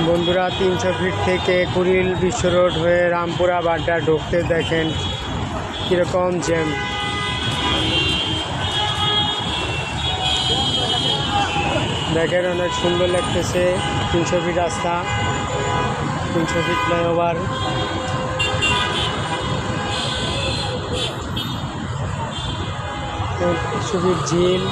বন্ধুরা 300 ফিট থেকে কুড়িল বিশ্ব রোড হয়ে রামপুরা বাড্ডা ঢুকতে দেখেন কীরকম জ্যাম। দেখেন অনেক সুন্দর লাগতেছে। 300 ফিট রাস্তা, 300 ফিট ফ্লাইওভার। সুবীর ঝিল।